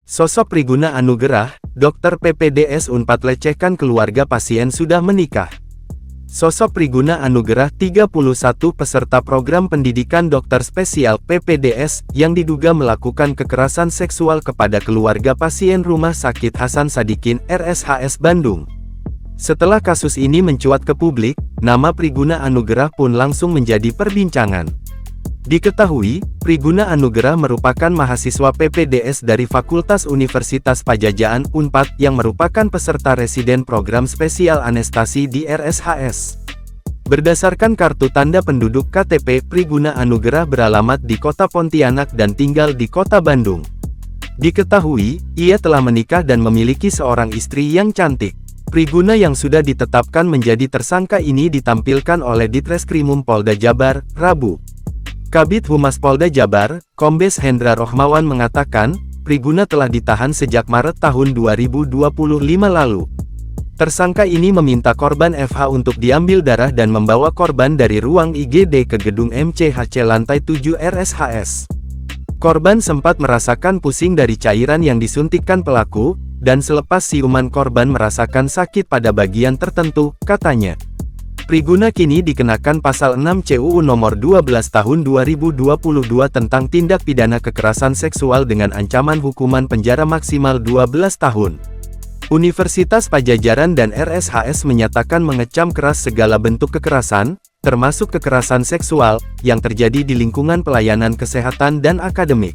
Sosok Priguna Anugerah, dokter PPDS Unpad lecehkan keluarga pasien sudah menikah. Sosok Priguna Anugerah 31 peserta program pendidikan dokter spesial PPDS yang diduga melakukan kekerasan seksual kepada keluarga pasien Rumah Sakit Hasan Sadikin RSHS Bandung. Setelah kasus ini mencuat ke publik, nama Priguna Anugerah pun langsung menjadi perbincangan. Diketahui, Priguna Anugerah merupakan mahasiswa PPDS dari Fakultas Universitas Padjadjaan Unpad yang merupakan peserta residen program spesial anestesi di RSHS. Berdasarkan kartu tanda penduduk KTP, Priguna Anugerah beralamat di Kota Pontianak dan tinggal di Kota Bandung. Diketahui, ia telah menikah dan memiliki seorang istri yang cantik. Priguna yang sudah ditetapkan menjadi tersangka ini ditampilkan oleh Ditreskrimum Polda Jabar, Rabu. Kabid Humas Polda Jabar, Kombes Hendra Rohmawan mengatakan, Priguna telah ditahan sejak Maret tahun 2025 lalu. Tersangka ini meminta korban FH untuk diambil darah dan membawa korban dari ruang IGD ke gedung MCHC lantai 7 RSHS. Korban sempat merasakan pusing dari cairan yang disuntikkan pelaku, dan selepas siuman korban merasakan sakit pada bagian tertentu, katanya. Priguna kini dikenakan pasal 6 CUU nomor 12 tahun 2022 tentang tindak pidana kekerasan seksual dengan ancaman hukuman penjara maksimal 12 tahun. Universitas Padjadjaran dan RSHS menyatakan mengecam keras segala bentuk kekerasan, termasuk kekerasan seksual, yang terjadi di lingkungan pelayanan kesehatan dan akademik.